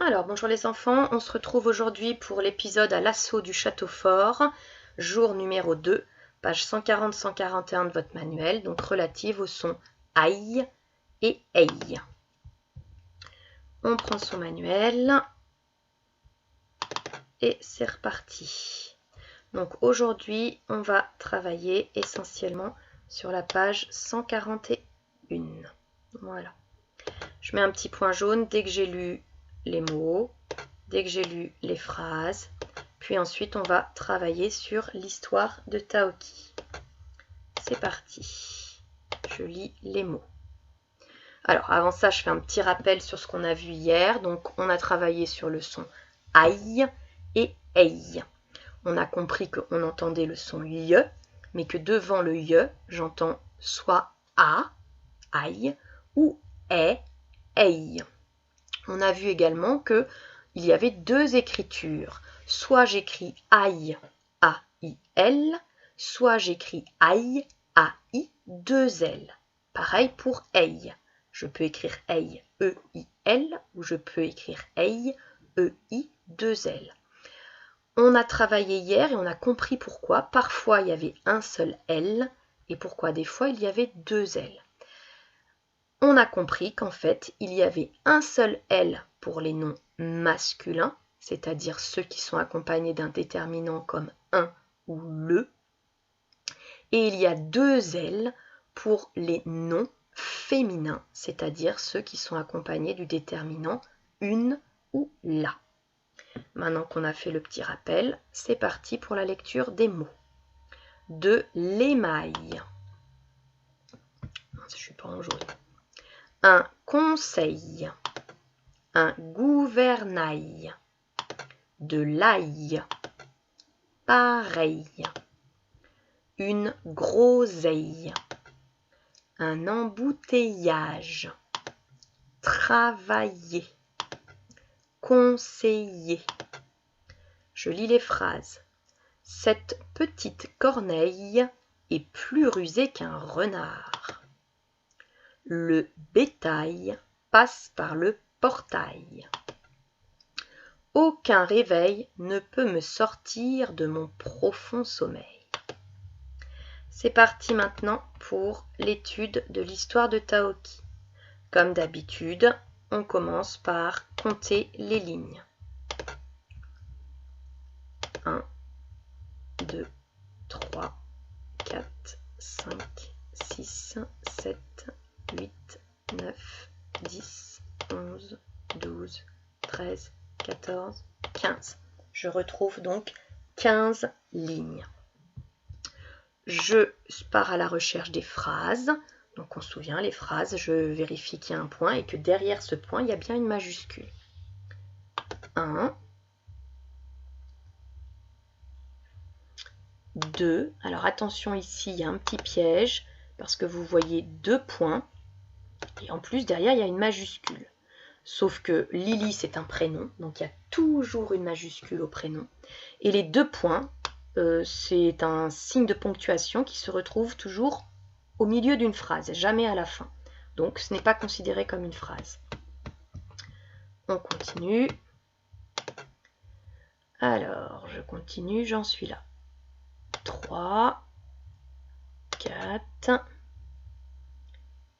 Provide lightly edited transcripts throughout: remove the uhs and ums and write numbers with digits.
Alors, bonjour les enfants, on se retrouve aujourd'hui pour l'épisode à l'assaut du château fort, jour numéro 2, page 140-141 de votre manuel, donc relative au son aïe et aïe. On prend son manuel et c'est reparti. Donc aujourd'hui, on va travailler essentiellement sur la page 141. Voilà. Je mets un petit point jaune dès que j'ai lu les mots, dès que j'ai lu les phrases, puis ensuite on va travailler sur l'histoire de Taoki. C'est parti. Je lis les mots. Alors avant ça, je fais un petit rappel sur ce qu'on a vu hier. Donc on a travaillé sur le son aïe et aïe. On a compris qu'on entendait le son ye, mais que devant le ye, j'entends soit a, aïe, ou aïe. On a vu également qu'il y avait deux écritures. Soit j'écris aïe, A-I-L, soit j'écris aïe, A-I, deux L. Pareil pour aïe. Je peux écrire aïe, E-I-L, ou je peux écrire aïe, E-I, deux L. On a travaillé hier et on a compris pourquoi. Parfois, il y avait un seul L et pourquoi des fois, il y avait deux L. On a compris qu'en fait, il y avait un seul L pour les noms masculins, c'est-à-dire ceux qui sont accompagnés d'un déterminant comme un ou le, et il y a deux L pour les noms féminins, c'est-à-dire ceux qui sont accompagnés du déterminant une ou la. Maintenant qu'on a fait le petit rappel, c'est parti pour la lecture des mots. De l'émail. Je suis pas en jaune. Un conseil, un gouvernail, de l'ail, pareil, une groseille, un embouteillage, travailler, conseiller. Je lis les phrases. Cette petite corneille est plus rusée qu'un renard. Le bétail passe par le portail. Aucun réveil ne peut me sortir de mon profond sommeil. C'est parti maintenant pour l'étude de l'histoire de Taoki. Comme d'habitude, on commence par compter les lignes. 1, 2, 3, 4, 5, 6, 7, 8, 9, 10, 11, 12, 13, 14, 15. Je retrouve donc 15 lignes. Je pars à la recherche des phrases. Donc on se souvient, les phrases, je vérifie qu'il y a un point et que derrière ce point, il y a bien une majuscule. 1, 2. Alors attention ici, il y a un petit piège parce que vous voyez deux points. Et en plus, derrière, il y a une majuscule. Sauf que Lily, c'est un prénom, donc il y a toujours une majuscule au prénom. Et les deux points, c'est un signe de ponctuation qui se retrouve toujours au milieu d'une phrase, jamais à la fin. Donc ce n'est pas considéré comme une phrase. On continue. Alors, je continue, j'en suis là. 3, 4,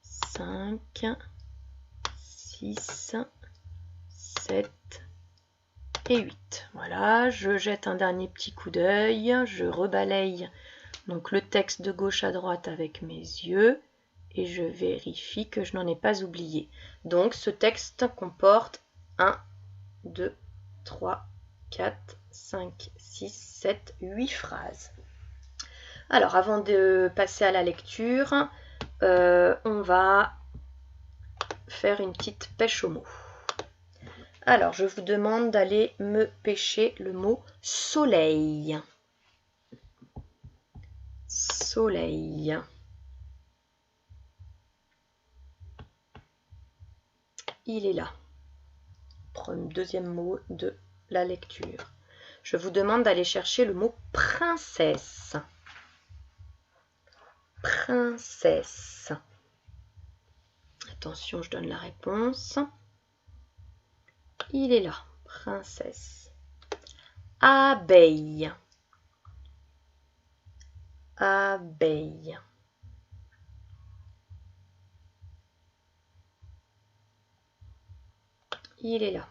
5, 6, 7 et 8. Voilà, je jette un dernier petit coup d'œil, je rebalaye donc le texte de gauche à droite avec mes yeux et je vérifie que je n'en ai pas oublié. Donc ce texte comporte 1, 2, 3, 4, 5, 6, 7, 8 phrases. Alors avant de passer à la lecture, on va faire une petite pêche aux mots. Alors, je vous demande d'aller me pêcher le mot soleil. Soleil. Il est là. Deuxième mot de la lecture. Je vous demande d'aller chercher le mot princesse. Princesse. Attention, je donne la réponse. Il est là, princesse. Abeille. Abeille. Il est là.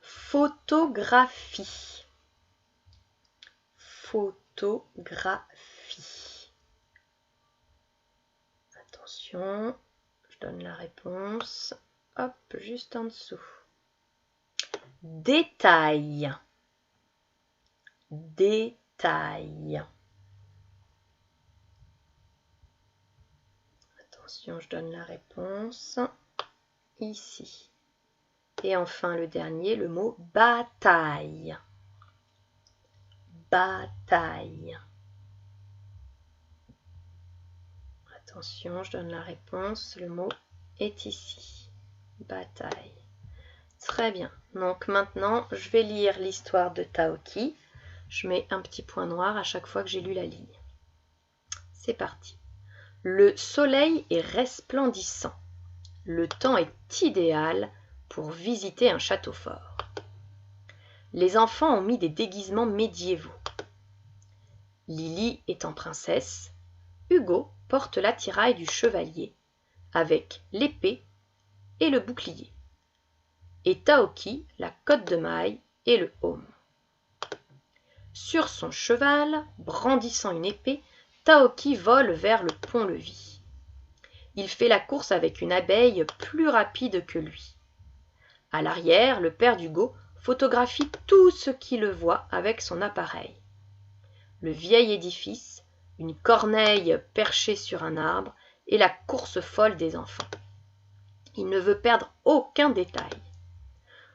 Photographie. Photographie. Attention, je donne la réponse. Hop, juste en dessous. Détail. Détail. Attention, je donne la réponse. Ici. Et enfin le dernier, le mot bataille. Bataille. Attention, je donne la réponse. Le mot est ici. Bataille. Très bien. Donc maintenant, je vais lire l'histoire de Taoki. Je mets un petit point noir à chaque fois que j'ai lu la ligne. C'est parti. Le soleil est resplendissant. Le temps est idéal pour visiter un château fort. Les enfants ont mis des déguisements médiévaux. Lily étant princesse, Hugo porte l'attirail du chevalier avec l'épée et le bouclier, et Taoki la cotte de maille et le aume. Sur son cheval, brandissant une épée, Taoki vole vers le pont-levis. Il fait la course avec une abeille plus rapide que lui. À l'arrière, le père d'Hugo photographie tout ce qui le voit avec son appareil. Le vieil édifice, une corneille perchée sur un arbre et la course folle des enfants. Il ne veut perdre aucun détail.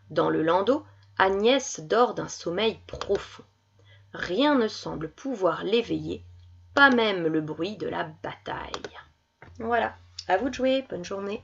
Dans le landau, Agnès dort d'un sommeil profond. Rien ne semble pouvoir l'éveiller, pas même le bruit de la bataille. Voilà, à vous de jouer, bonne journée.